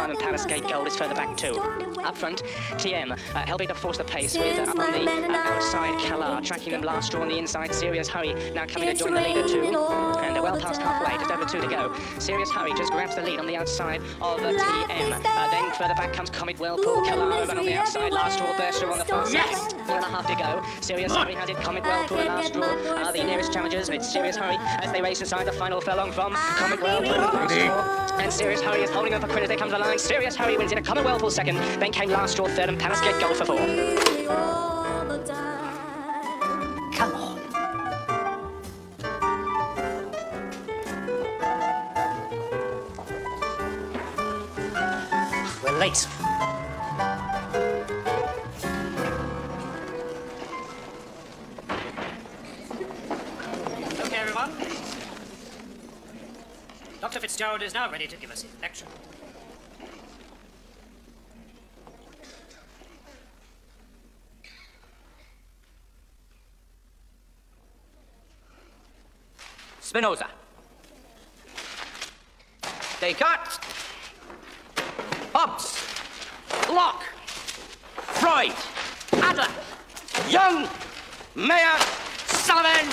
Simon Palace-Gate Gold is further back too. Up front, TM helping to force the pace with up on the outside Kalar, tracking them last straw on the inside. Serious Hurry now coming to join the leader too, and well past halfway, just over 2 to go. Serious Hurry just grabs the lead on the outside of TM. Then further back comes Comet Whirlpool, Kalar over on the outside, last straw, Berster on the far side. 1.5 to go. Serious Hurry has it, Comet Whirlpool and last straw are the nearest challengers. It's Serious Hurry as they race inside the final furlong from Comet Whirlpool and last straw. And Serious Hurry is holding them for Critters. They come to the line. Serious Hurry wins it. A Comet Whirlpool second. Then came last straw third and Palace-Gate Gold for 4. Come on. We're late. Okay, everyone. Dr. Fitzgerald is now ready to give us his lecture. Spinoza. Descartes. Hobbes. Locke. Freud. Adler. Jung. Mayer. Sullivan.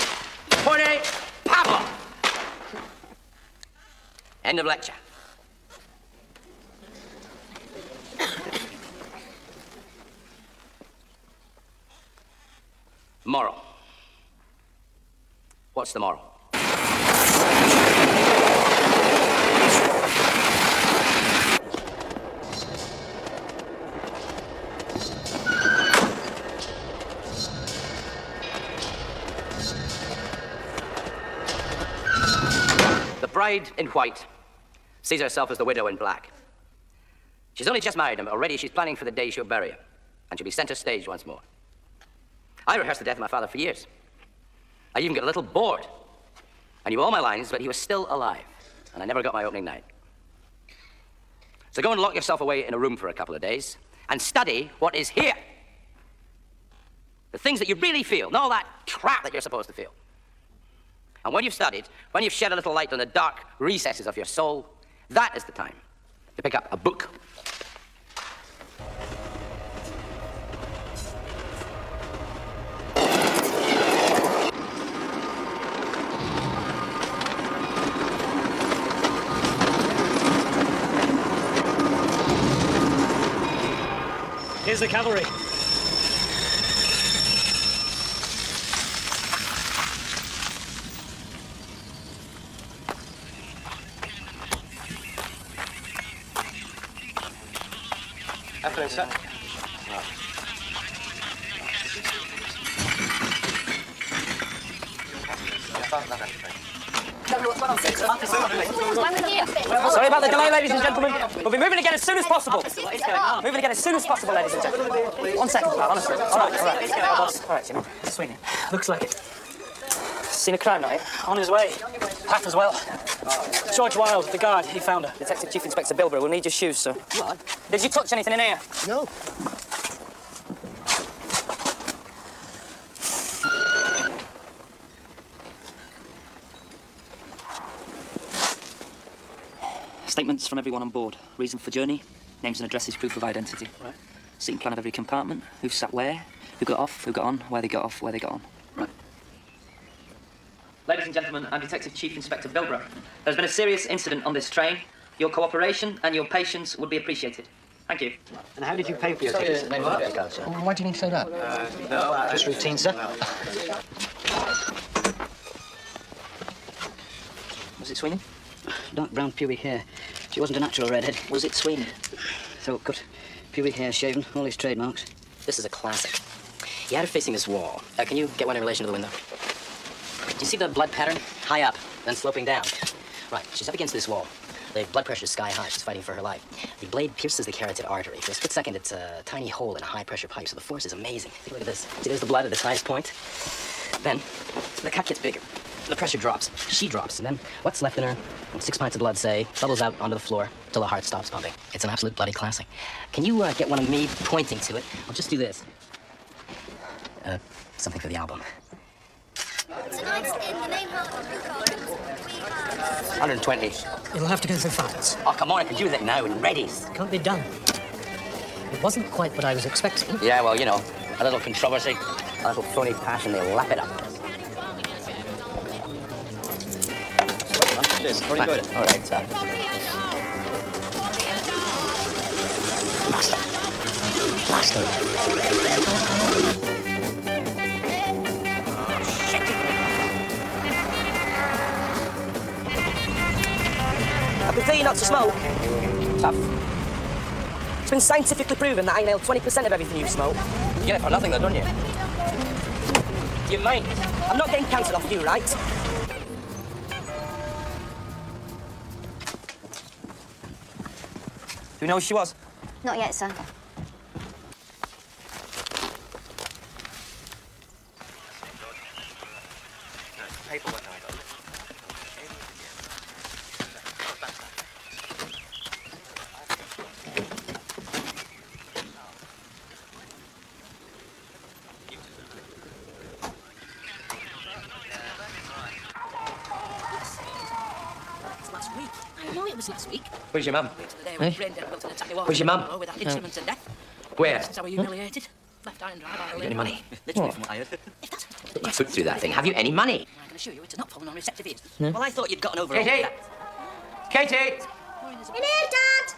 Poirier. Pavlov. End of lecture. Moral. What's the moral? The bride in white sees herself as the widow in black. She's only just married him. Already she's planning for the day she'll bury him, and she'll be center stage once more. I rehearsed the death of my father for years. I even got a little bored. I knew all my lines, but he was still alive, and I never got my opening night. So go and lock yourself away in a room for a couple of days and study what is here. The things that you really feel, not all that crap that you're supposed to feel. And when you've studied, when you've shed a little light on the dark recesses of your soul, that is the time to pick up a book. Here's the cavalry. Afternoon, sir. Sorry about the delay, ladies and gentlemen. We'll be moving again as soon as possible. Moving again as soon as possible, ladies and gentlemen. 1 second, pal, honestly. All right, Jimmy. Sweeney. Looks like it. Seen a crime, not On his way. Pat as well. George Wilde, the guard, he found her. Detective Chief Inspector Bilborough will need your shoes, sir. What? Did you touch anything in here? No. Statements from everyone on board. Reason for journey, names and addresses, proof of identity. Right. Seating plan of every compartment, who sat where, who got off, who got on, where they got off, where they got on. Right. Ladies and gentlemen, I'm Detective Chief Inspector Bilborough. There's been a serious incident on this train. Your cooperation and your patience would be appreciated. Thank you. And how did you pay for your tickets? Why do you need to say that? Just routine, sir. Was it Sweeney? Dark brown pubic hair. She wasn't a natural redhead. Was it Sweeney? Throat cut, pubic hair shaven, all his trademarks. This is a classic. You had her facing this wall. Can you get one in relation to the window? Do you see the blood pattern? High up, then sloping down. Right, she's up against this wall. The blood pressure's sky high. She's fighting for her life. The blade pierces the carotid artery. For a split second, it's a tiny hole in a high-pressure pipe, so the force is amazing. Take a look at this. See, there's the blood at its highest point. Then, the cut gets bigger. The pressure drops. She drops. And then, what's left in her? 6 pints of blood, say, bubbles out onto the floor till the heart stops pumping. It's an absolute bloody classic. Can you get one of me pointing to it? I'll just do this. Something for the album. Tonight's in the name of 120. It'll have to go through files. Oh, come on, I can do that now in Reddy's. Can't be done. It wasn't quite what I was expecting. Yeah, well, you know, a little controversy, a little phony passion, they lap it up. Cheers, very good. All right, sir. Blaster. I can tell you not to smoke. Tough. It's been scientifically proven that I inhale 20% of everything you smoke. You get it for nothing, though, don't you? You mind? I'm not getting cancer off you, right? Do you know who she was? Not yet, sir. Last week. I know it was last week. Where's your mum? Eh? Where's your mum? With that instrument to death. Where? That's how we humiliated. Left high and dry by the Any money? Literally from what I heard. Put my foot through that thing. Have you any money? I can assure you it's not fallen on receptive ears. Well, I thought you'd gotten over Katie! all Katie! In here, Dad!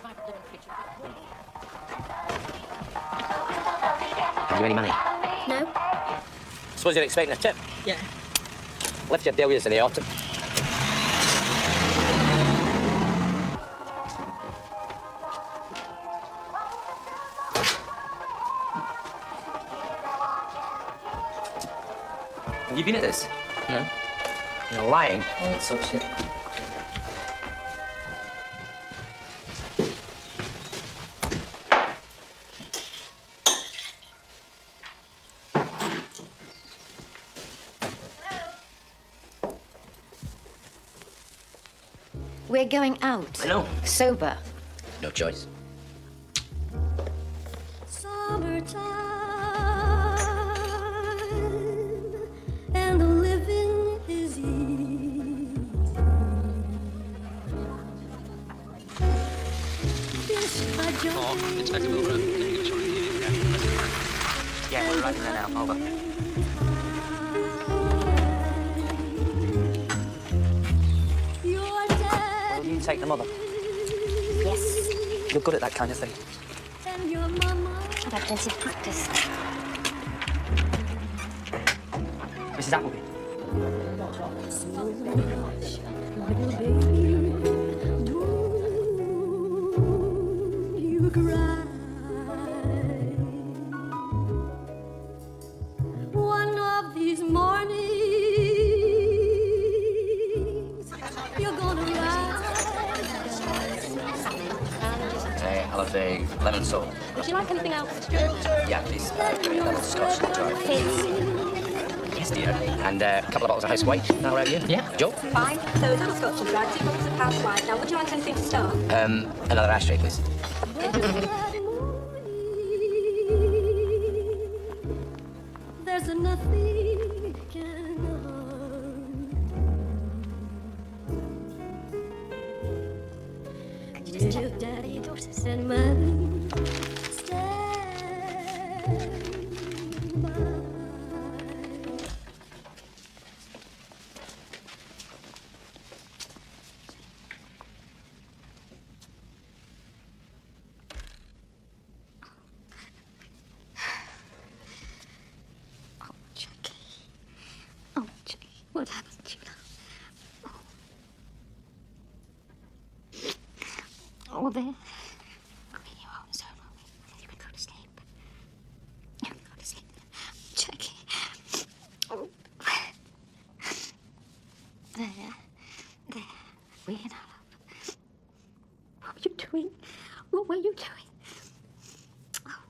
Have you any money? No. Suppose you're expecting a tip. Yeah. Left your deluge in the autumn. Have you been at this? No. You're lying. Oh, it's so shit. We're going out. I know. Sober. No choice. Summertime, and the living is easy. Fish are jumping. It's better over. Yeah, we're arriving there now. Over. Your dad Will you take the mother? Yes. You're good at that kind of thing. and your mama. I've had plenty of practice. Mrs. Appleby. You cry. One of these mornings, you're gonna rise. I'll have a lemon soda. Would you like anything else? Yeah, please. Give me a little scotch in the jar. Yes, dear. And a couple of bottles of house white. Now, right here? Yeah. Joe? Fine. So it's on a scotch and dry, 2 bottles of house white. Now, would you like anything to start? Another ashtray, please. There's nothing can harm. Little daddy and mommy stand by. Jackie. Oh, Jackie. What happened to you? Oh, there. Okay, you are so long. You can go to sleep. You can go to sleep. Jackie. Oh. There. There. We're in our love. What were you doing? What were you doing? Oh.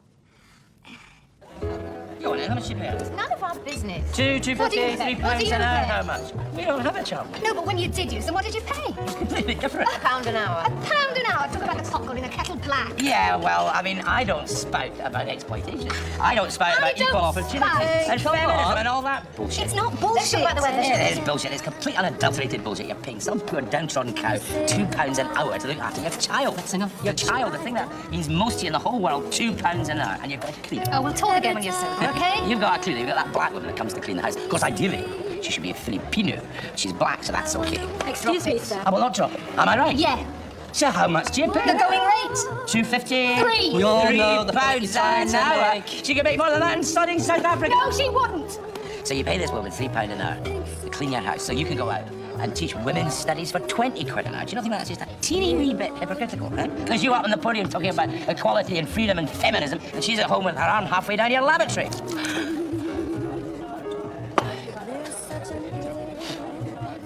Go on then, how much you pay? It's none of our business. £2, What do you £2.50, pay? £3 What do you an hour. pay? How much? We don't have a job. No, but when you did use them, what did you pay? Completely different. £1 an hour. £1 an hour? Talk about the popcorn in a kettle black. Yeah, well, I mean, I don't spout about exploitation. I don't spout about equal opportunity and feminism and all that bullshit. It's not bullshit. Let's talk about the weather. It is bullshit. It's complete unadulterated bullshit. You're paying some poor downtrodden cow £2 an hour to look after your child. That's enough. Your child, the thing that means most to you in the whole world, £2 an hour, and you've got a clue. Oh, we'll talk again when you're sober, okay? You've got a clue. You've got that black woman that comes to clean the house. Of course, ideally, she should be a Filipino. She's black, so that's okay. Excuse me, sir. I will not drop it. Am I right? Yeah. So how much do you pay? The going rate. £2.50. Three. We all know the £3 an hour. She could make more than that in studying South Africa. No, she wouldn't. So you pay this woman £3 an hour to clean your house, so you can go out and teach women's studies for 20 quid an hour. Do you not think that's just a teeny wee bit hypocritical, huh? Because you up on the podium talking about equality and freedom and feminism, and she's at home with her arm halfway down your lavatory. I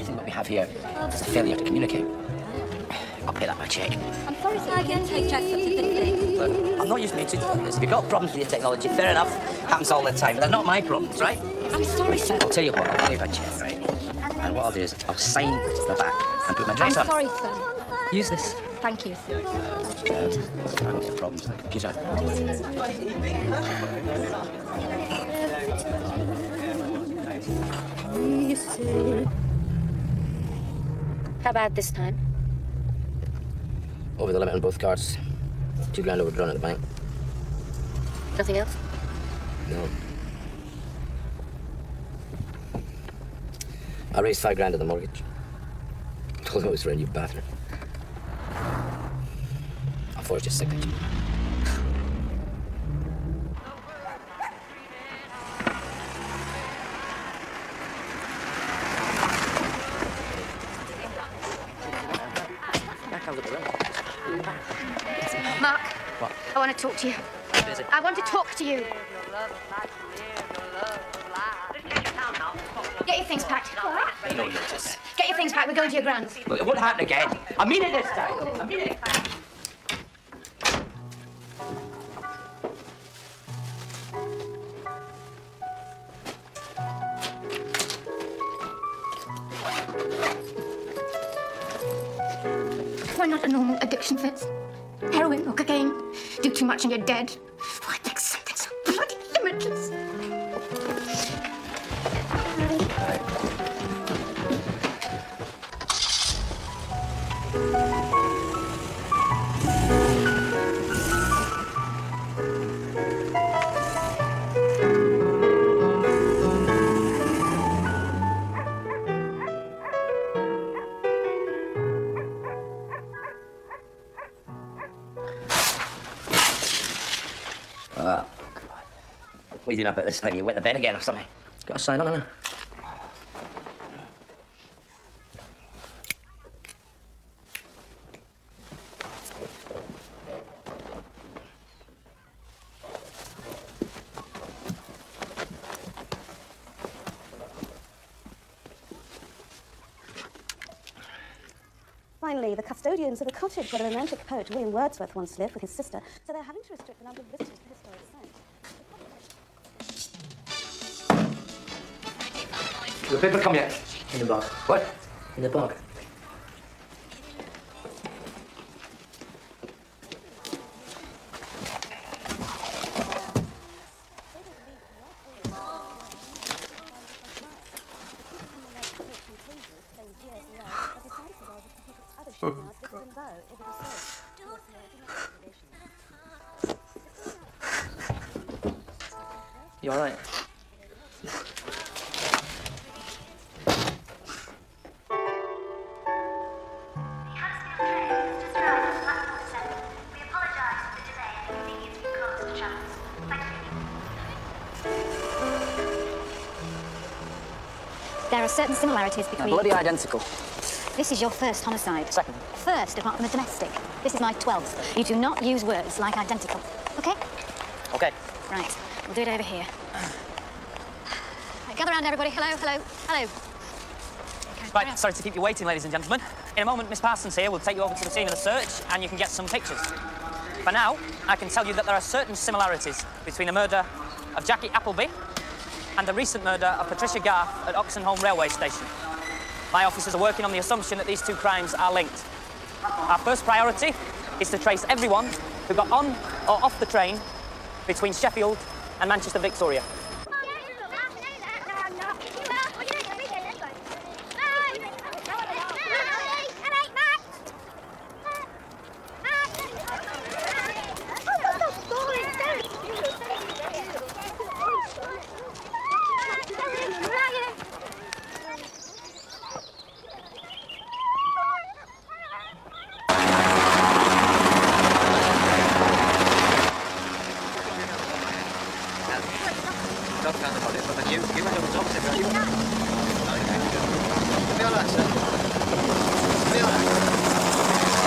think what we have here is a failure to communicate. I'll pay that by cheque. I'm sorry, sir, I can't take checks up to 50. Look, I'm not used to being treated like this. If you've got problems with your technology, fair enough. Happens all the time, but they're not my problems, right? I'm sorry, sir. I'll tell you what, I'll pay by cheque, right? And what I'll do is I'll sign the back and put my address I'm on. sorry, sir. Use this. Thank you. I got your problems. Get out. How about this time? Over the limit on both cards. £2 overdrawn at the bank. Nothing else? No. I raised £5 of the mortgage. Told him it was for a new bathroom. I forged his signature. Mark. What? I want to talk to you. Busy. I want to talk to you. Get your things packed. No notice. Get your things packed. We're going to your grand's. Look, it won't happen again. I mean it this time. I mean it. Why not a normal addiction, Fitz? Heroin or cocaine? Do too much and you're dead. Why pick something so bloody limitless? Oh, God. What are you doing up at this time? You wet the bed again or something? Got a sign on it? Finally, the custodians of the cottage where the romantic poet William Wordsworth once lived with his sister, so they're having to restrict the number of visitors to historic sites. The paper come yet? In the bag. What? In the bag. You all right? There are certain similarities between... Bloody identical. This is your first homicide. Second. First, apart from a domestic. This is my 12th. You do not use words like identical. Okay? Okay. Right. We'll do it over here. Right, gather round, everybody. Hello, hello, hello. Okay, carry on. Right, sorry to keep you waiting, ladies and gentlemen. In a moment, Miss Parsons here will take you over to the scene of the search and you can get some pictures. For now, I can tell you that there are certain similarities between a murder of Jackie Appleby and the recent murder of Patricia Garth at Oxenholme railway station. My officers are working on the assumption that these two crimes are linked. Our first priority is to trace everyone who got on or off the train between Sheffield and Manchester Victoria.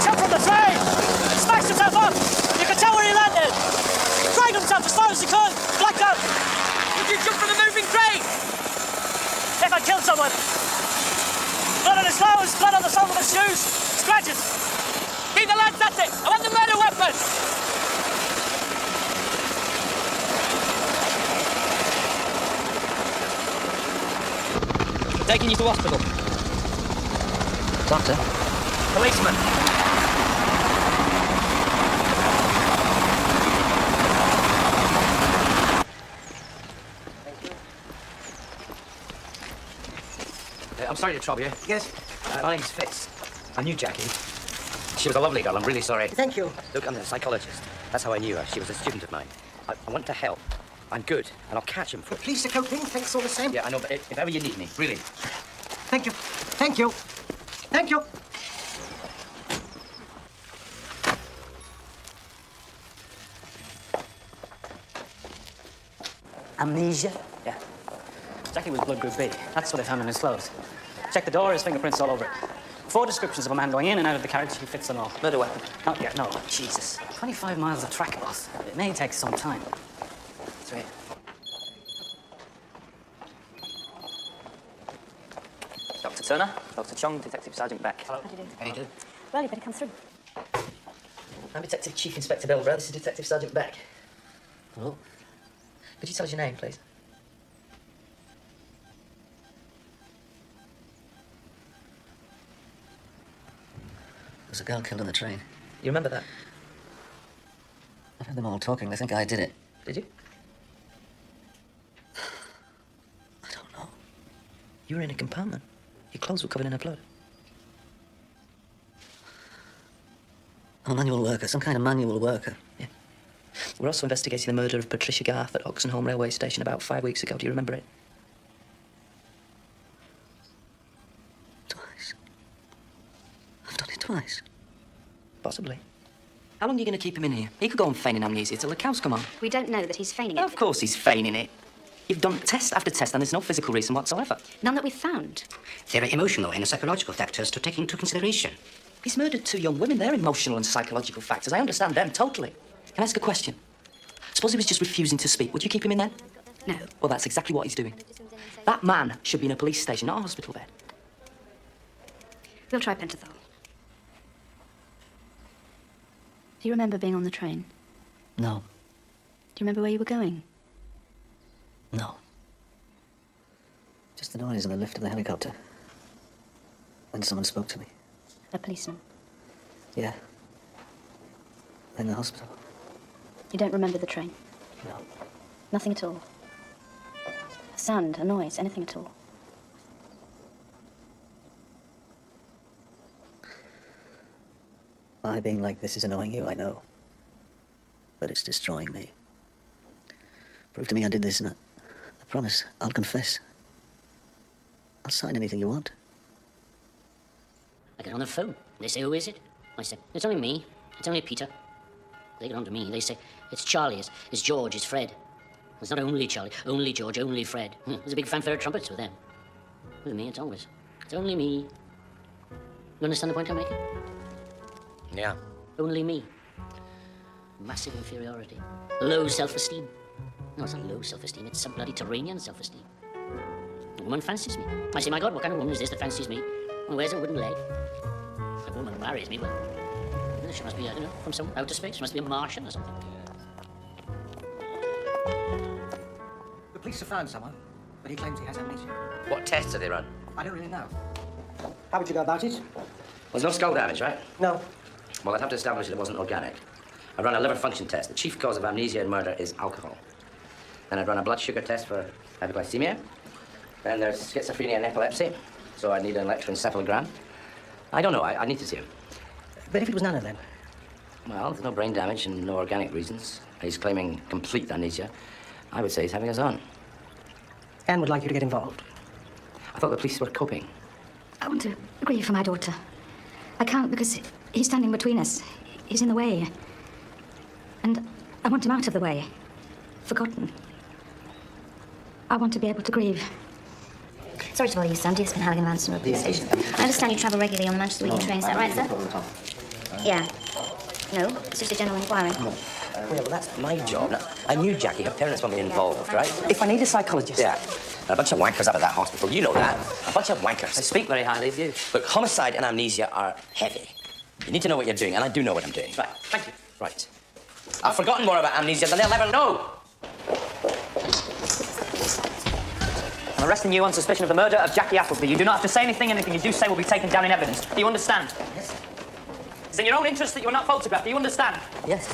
Jump from the train! Smash himself up! You can tell where he landed! Drag himself as far as he could! Blacked out! Would you jump from the moving train? If I killed someone! Blood on his clothes, blood on the sole of his shoes, scratches! Keep the lads at it! I want the murder weapon! Taking you to hospital. Doctor? Policeman. I'm sorry to trouble you. Yes? My name's Fitz. I knew Jackie. She was a lovely girl. I'm really sorry. Thank you. Look, I'm a psychologist. That's how I knew her. She was a student of mine. I want to help. I'm good, and I'll catch him for it. Police are coping. Thanks all the same. Yeah, I know, but if ever you need me, really. Thank you. Thank you. Thank you. Amnesia? Yeah. Jackie was blood group B. That's what they found in his clothes. Check the door, his fingerprints all over it. 4 descriptions of a man going in and out of the carriage. He fits them all. Murder weapon? Not yet, no. Jesus. 25 miles of track, boss. It may take some time. Sweet. Dr. Turner, Dr. Chong, Detective Sergeant Beck. How do you do? How do you do? Well, you better come through. I'm Detective Chief Inspector Bilbrough. This is Detective Sergeant Beck. Hello. Could you tell us your name, please? There was a girl killed on the train. You remember that? I've heard them all talking. They think I did it. Did you? I don't know. You were in a compartment. Your clothes were covered in her blood. I'm a manual worker, some kind of manual worker. Yeah. We're also investigating the murder of Patricia Garth at Oxenholme railway station about 5 weeks ago. Do you remember it? Twice. I've done it twice. Possibly. How long are you going to keep him in here? He could go on feigning amnesia till the cows come on. We don't know that he's feigning it. Of course he's feigning it. You've done test after test, and there's no physical reason whatsoever. None that we've found. There are emotional and psychological factors to take into consideration. He's murdered 2 young women. They're emotional and psychological factors. I understand them totally. Can I ask a question? Suppose he was just refusing to speak. Would you keep him in then? No. Well, that's exactly what he's doing. That man should be in a police station, not a hospital bed. We'll try pentothal. Do you remember being on the train? No. Do you remember where you were going? No. Just the noise in the lift of the helicopter. When someone spoke to me. A policeman. Yeah. In the hospital. You don't remember the train? No. Nothing at all? A sound, a noise, anything at all? My being like this is annoying you, I know. But it's destroying me. Prove to me I did this, and I promise I'll confess. I'll sign anything you want. I get on the phone. They say, who is it? I say, it's only me. It's only Peter. They get on to me. They say, it's Charlie, it's George, it's Fred. It's not only Charlie, only George, only Fred. There's a big fanfare of trumpets with them. With me, it's always, it's only me. You understand the point I'm making? Yeah. Only me. Massive inferiority. Low self-esteem. No, it's not low self-esteem. It's some bloody Turanian self-esteem. A woman fancies me. I say, my God, what kind of woman is this that fancies me? Well, where's a wooden leg? A woman who marries me, well, she must be, I don't know, from some outer space. She must be a Martian or something. Police have found someone, but he claims he has amnesia. What tests have they run? I don't really know. How would you go about it? Well, there's no skull damage, right? No. Well, I'd have to establish that it wasn't organic. I'd run a liver function test. The chief cause of amnesia and murder is alcohol. Then I'd run a blood sugar test for hypoglycemia. Then there's schizophrenia and epilepsy, so I'd need an electroencephalogram. I don't know. I need to see him. But if it was none of them? Well, there's no brain damage and no organic reasons. He's claiming complete amnesia. I would say he's having his own. Anne would like you to get involved. I thought the police were coping. I want to grieve for my daughter. I can't because he's standing between us. He's in the way. And I want him out of the way. Forgotten. I want to be able to grieve. Sorry to bother you, Sandy. It's been Halligan Manson Police Station. I understand you travel regularly on the Manchester Weekend train. Is that right, sir? Yeah. No, it's just a general inquiry. Yeah, well, that's my job. Now, I knew Jackie. Her parents want me involved, right? If I need a psychologist... Yeah. A bunch of wankers up at that hospital. You know that. A bunch of wankers. I speak very highly of you. Look, homicide and amnesia are heavy. You need to know what you're doing, and I do know what I'm doing. Right, thank you. Right. I've forgotten more about amnesia than they'll ever know. I'm arresting you on suspicion of the murder of Jackie Appleby. You do not have to say anything. Anything you do say will be taken down in evidence. Do you understand? Yes. It's in your own interest that you are not photographed. Do you understand? Yes.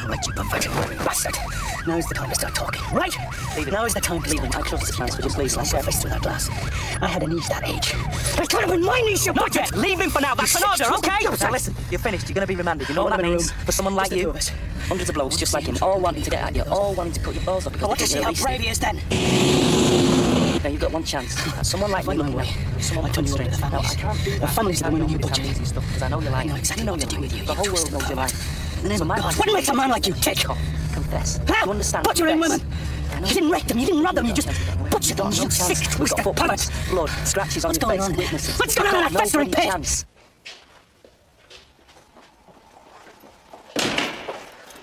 Right, you pathetic bastard. Now is the time to start talking, right? Now is the time to leave him. I closed this chance for just please. I saw face through that glass. I had a niece that age. It could have been my niece, you butthead! Leave him for now. That's an order, okay? Now listen, you're finished. You're going to be remanded. You know what that means? For someone like you, hundreds of blokes just like him, all wanting to get at you, all wanting to cut your balls off. I want to see how brave he is then. Now you've got one chance. Someone like you. Someone like straight. No, I can't do that. The family's the one you butcher. Because I know you like. I know exactly what to do with you. The whole world knows you like. In the name of God, what makes a man like you tick? Confess. How? You understand? Butchering women. You didn't wreck them, you didn't rob them, you just butchered them, you sick, twisted pervert. Blood, scratches on your face, witnesses. What's going on in that festering pit?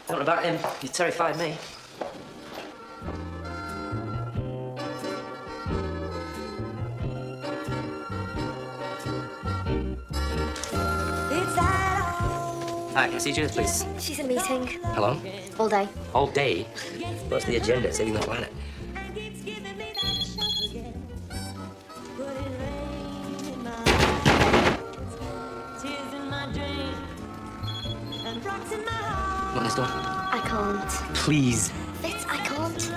Something about him, he terrified me. Hi, can I see Judith, please? She's in a meeting. Hello? All day. All day? What's the agenda? Saving the planet. Open this door. I can't. Please. Fitz, I can't.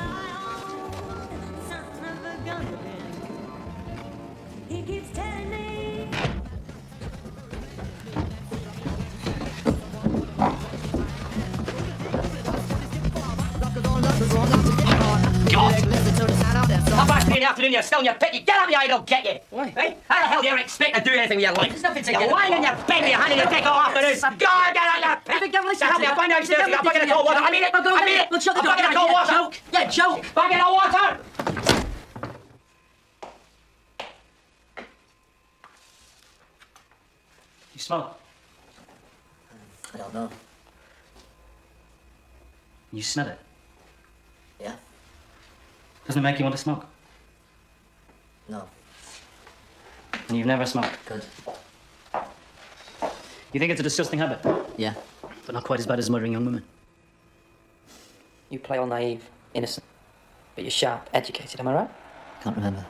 How fast in the afternoon you're still in your pit? You get out of here, I don't get you. Why? Hey? How the hell do you expect to do anything with your life? There's nothing to You're lying in your bed with your hand in your dick all afternoon. Go on, get out of your pit. To help me, I'll find out upstairs. I'll bag in the cold water. I mean it. I mean it. We'll shut the door. I'll bag in the cold water. Joke. Yeah, joke. Bag in the water. You smoke? I don't know. You smell it? Yeah? Doesn't it make you want to smoke? No. And you've never smoked? Good. You think it's a disgusting habit? Yeah. But not quite as bad as murdering young women. You play all naive, innocent, but you're sharp, educated, am I right? Can't remember.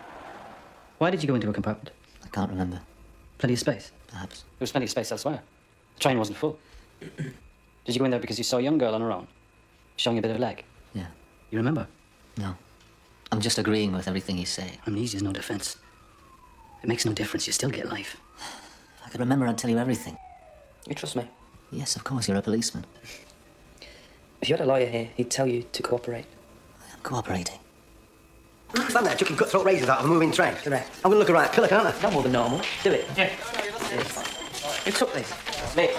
Why did you go into a compartment? I can't remember. Plenty of space? Perhaps. There was plenty of space elsewhere. The train wasn't full. Did you go in there because you saw a young girl on her own, showing a bit of leg? Yeah. You remember? No. I'm just agreeing with everything he's saying. Amnesia's no defense. It makes no difference. You still get life. If I could remember, I'd tell you everything. You trust me? Yes, of course. You're a policeman. If you had a lawyer here, he'd tell you to cooperate. I'm cooperating. Stand there, chucking cutthroat razors out of a moving train. Correct. I'm gonna look a right pillock, aren't I? No more than normal. Do it. Yeah. Who took this? Me.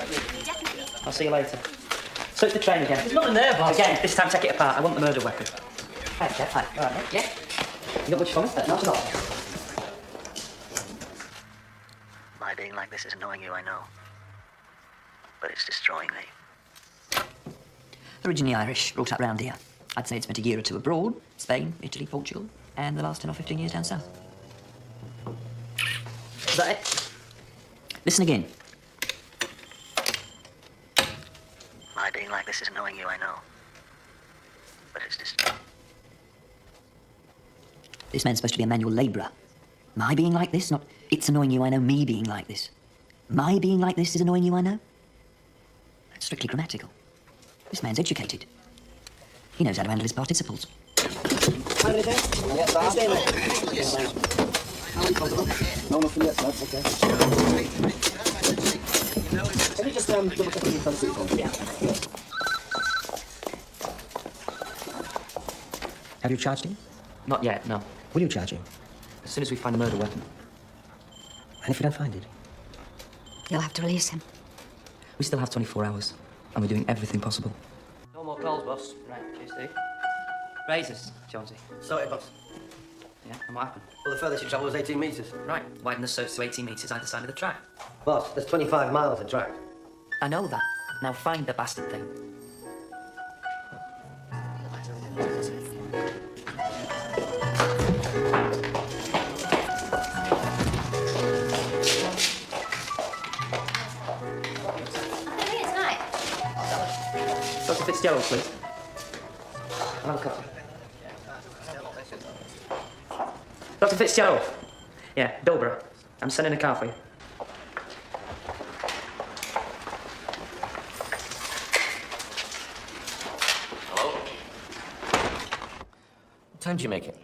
I'll see you later. Search the train again. There's nothing there, boss. Again, this time take it apart. I want the murder weapon. Hi, Jeff. Hi. All right, mate. Yeah. You got much fun with it? Not at all. My being like this is annoying you, I know. But it's destroying me. Originally Irish, brought up round here. I'd say it's spent a year or two abroad. Spain, Italy, Portugal, and the last 10 or 15 years down south. Is that it? Listen again. My being like this is knowing you, I know. But it's just... This man's supposed to be a manual labourer. My being like this, not it's annoying you, I know, me being like this. My being like this is annoying you, I know. That's strictly grammatical. This man's educated. He knows how to handle his participles. No, nothing yet, that's okay. Can you just double check the front seat for me? Yeah. Have you charged him? Not yet, no. Will you charge him? As soon as we find the murder weapon. And if we don't find it? You'll have to release him. We still have 24 hours, and we're doing everything possible. No more calls, boss. Right, cheers, Steve. Razors, Jonesy. Sorted, boss. Yeah, and what happened? Well, the furthest you travel was 18 metres. Right, widen the search to 18 metres either side of the track. Boss, there's 25 miles of track. I know that. Now find the bastard thing. Dr. Fitzgerald, please. Another cup. Dr. Fitzgerald. Yeah, Dobra. I'm sending a car for you. Hello? What time did you make it?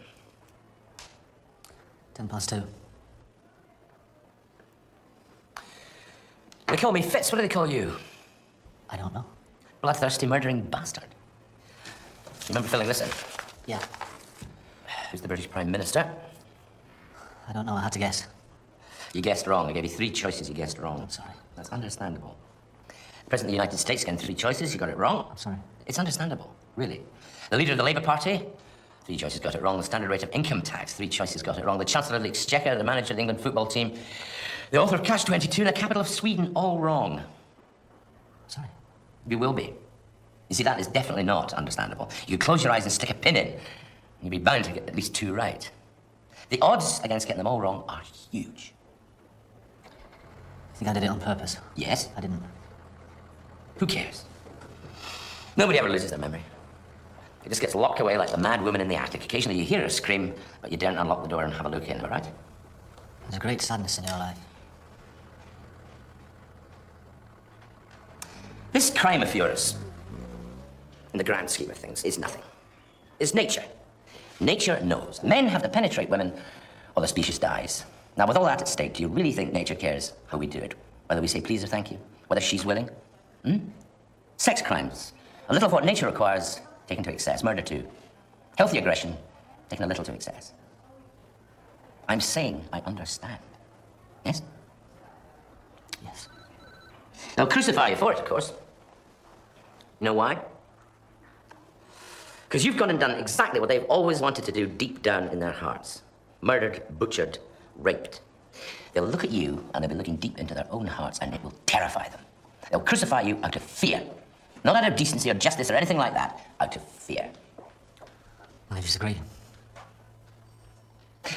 2:10. They call me Fitz. What do they call you? I don't know. Bloodthirsty, murdering bastard. You remember filling this in? Yeah. Who's the British Prime Minister? I don't know. I had to guess. You guessed wrong. I gave you 3 choices. You guessed wrong. I'm sorry. That's understandable. The President of the United States getting 3 choices. You got it wrong. I'm sorry. It's understandable, really. The leader of the Labour Party, 3 choices got it wrong. The standard rate of income tax, 3 choices got it wrong. The Chancellor of the Exchequer, the manager of the England football team, the author of Catch-22, and the capital of Sweden, all wrong. Sorry. You will be. You see, that is definitely not understandable. You could close your eyes and stick a pin in, and you'd be bound to get at least 2 right. The odds against getting them all wrong are huge. You think I did it on purpose? Yes. I didn't. Who cares? Nobody ever loses their memory. It just gets locked away like the mad woman in the attic. Occasionally you hear her scream, but you daren't unlock the door and have a look in, all right? There's a great sadness in your life. This crime of yours, in the grand scheme of things, is nothing. It's nature. Nature knows. Men have to penetrate women, or the species dies. Now, with all that at stake, do you really think nature cares how we do it? Whether we say please or thank you? Whether she's willing? Sex crimes. A little of what nature requires, taken to excess. Murder, too. Healthy aggression, taken a little to excess. I'm saying I understand. Yes? Yes. They'll crucify you for it, of course. You know why? Because you've gone and done exactly what they've always wanted to do deep down in their hearts. Murdered, butchered, raped. They'll look at you and they'll be looking deep into their own hearts and it will terrify them. They'll crucify you out of fear. Not out of decency or justice or anything like that. Out of fear. I disagree.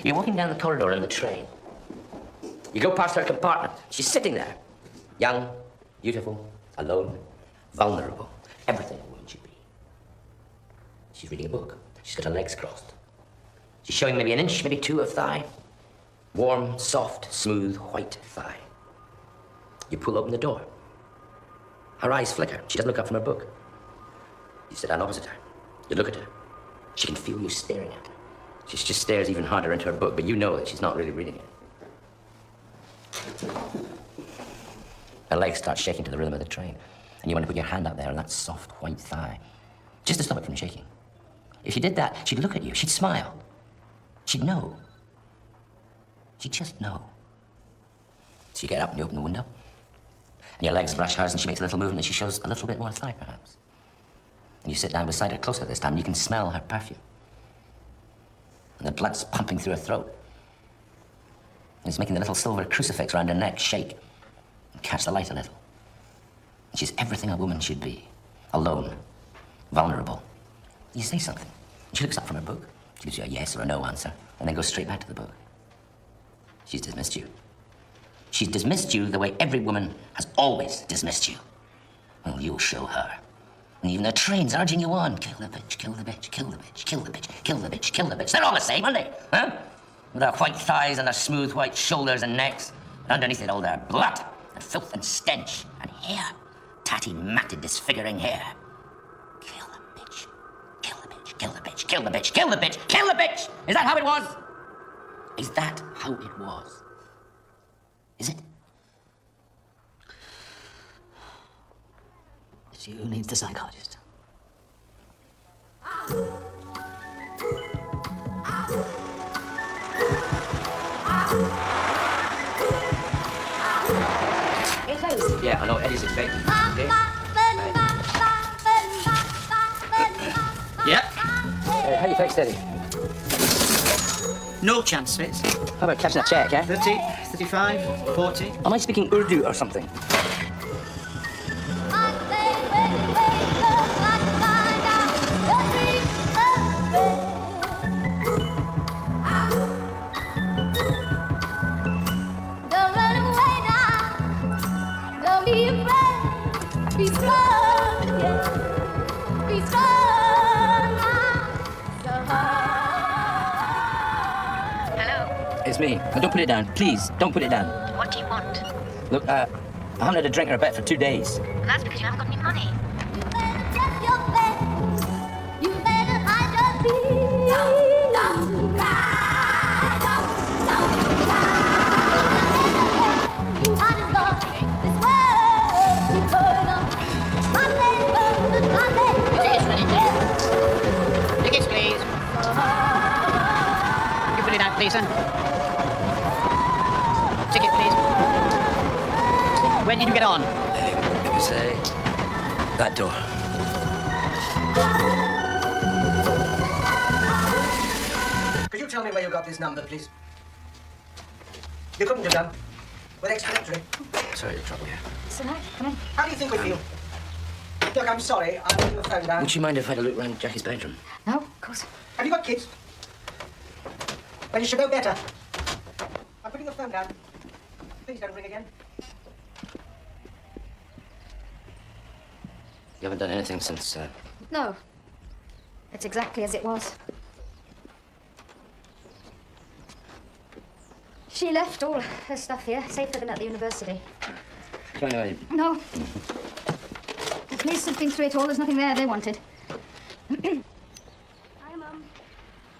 You're walking down the corridor in the train. You go past her compartment. She's sitting there. Young, beautiful, alone, vulnerable. Everything a woman should be. She's reading a book. She's got her legs crossed. She's showing maybe 1 inch, maybe 2 of thigh. Warm, soft, smooth, white thigh. You pull open the door. Her eyes flicker. She doesn't look up from her book. You sit down opposite her. You look at her. She can feel you staring at her. She just stares even harder into her book, but you know that she's not really reading it. Her legs start shaking to the rhythm of the train, and you want to put your hand out there on that soft, white thigh, just to stop it from shaking. If you did that, she'd look at you, she'd smile. She'd know. She'd just know. So you get up and you open the window, and your legs brush hers, and she makes a little movement, and she shows a little bit more thigh, perhaps. And you sit down beside her closer this time, and you can smell her perfume. And the blood's pumping through her throat. And it's making the little silver crucifix around her neck shake and catch the light a little. And she's everything a woman should be. Alone, vulnerable, You say something. She looks up from her book. She gives you a yes or a no answer, and then goes straight back to the book. She's dismissed you. She's dismissed you the way every woman has always dismissed you. Well, you'll show her. And even the train's urging you on. Kill the bitch, kill the bitch, kill the bitch, kill the bitch, kill the bitch, kill the bitch. They're all the same, aren't they? Huh? With their white thighs and their smooth white shoulders and necks. And underneath it all their blood and filth and stench and hair. Tatty, matted, disfiguring hair. Kill the bitch, kill the bitch, kill the bitch, kill the bitch, kill the bitch, kill the bitch! Is that how it was? Is that how it was? Is it? It's you who needs the psychologist. You're closed. Yeah, I know Eddie's expecting. Okay. Yeah? How do you fix Eddie? No chance, Fitz. How about catching a check, eh? 30, 35, 40. Am I speaking Urdu or something? It's me. Now, don't put it down. Please, don't put it down. What do you want? Look, I haven't had a drink or a bit for 2 days. Well, that's because you haven't got any money. Tickets, please. You put it out, please, son. Ticket, please. When did you get on? It was, that door. Could you tell me where you got this number, please? You couldn't have done. With explanatory. Sorry to trouble you. It's all right. Come in. How do you think we feel? Look, I'm sorry. I'm putting the phone down. Would you mind if I had a look around Jackie's bedroom? No, of course. Have you got kids? Well, you should know better. I'm putting the phone down. Please don't ring again. You haven't done anything since, No. It's exactly as it was. She left all her stuff here, safer than at the university. Anyway, No. The police have been through it all. There's nothing there they wanted. Hi, Mum.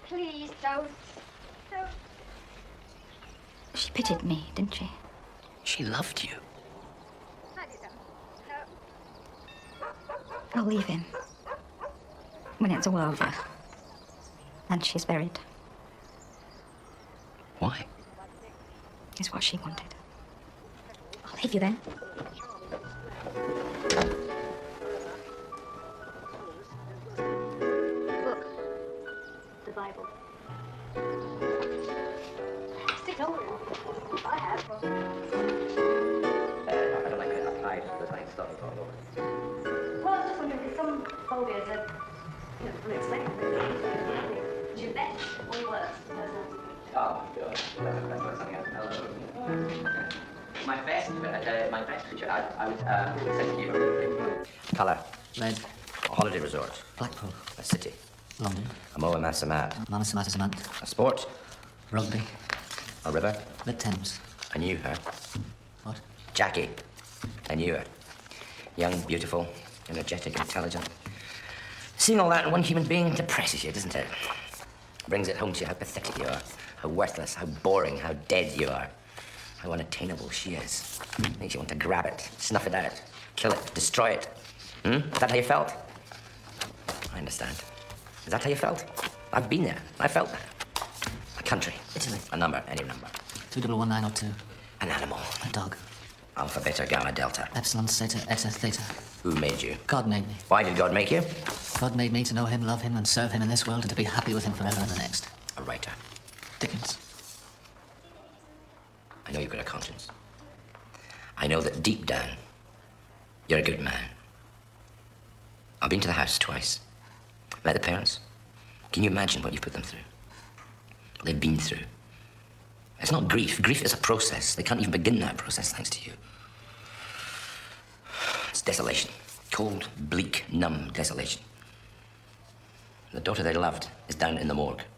Please don't. Don't. She pitied me, didn't she? she loved you. I'll leave him. When it's all over. And she's buried. Why? Is what she wanted. I'll leave you then. Look. The Bible. Stick over it. I have. I don't like it applied to the same stuff all over. Well, I was just wondering, because some phobias are, unexpected. Jeanette, or worse. Oh, God. That's what something else. Hello. My best feature, I would say to you. Colour. Red. A holiday resort. Blackpool. A city. London. A Moa Masamat. Mama Samata's a month. A sport. Rugby. A river. The Thames. I knew her. What? Jackie. I knew her. Young, beautiful, energetic, intelligent. Seeing all that in one human being depresses you, doesn't it? Brings it home to you how pathetic you are, how worthless, how boring, how dead you are, how unattainable she is. Makes you want to grab it, snuff it out, kill it, destroy it. Is that how you felt? I understand. Is that how you felt? I've been there. I felt that. A country. Italy. A number, any number. 211-902. An animal. A dog. Alpha, beta, gamma, delta. Epsilon, theta, eta, theta. Who made you? God made me. Why did God make you? God made me to know him, love him, and serve him in this world and to be happy with him forever in the next. A writer. Dickens. I know you've got a conscience. I know that deep down, you're a good man. I've been to the house twice. Met the parents? Can you imagine what you've put them through? What they've been through? It's not grief. Grief is a process. They can't even begin that process thanks to you. It's desolation. Cold, bleak, numb desolation. The daughter they loved is down in the morgue.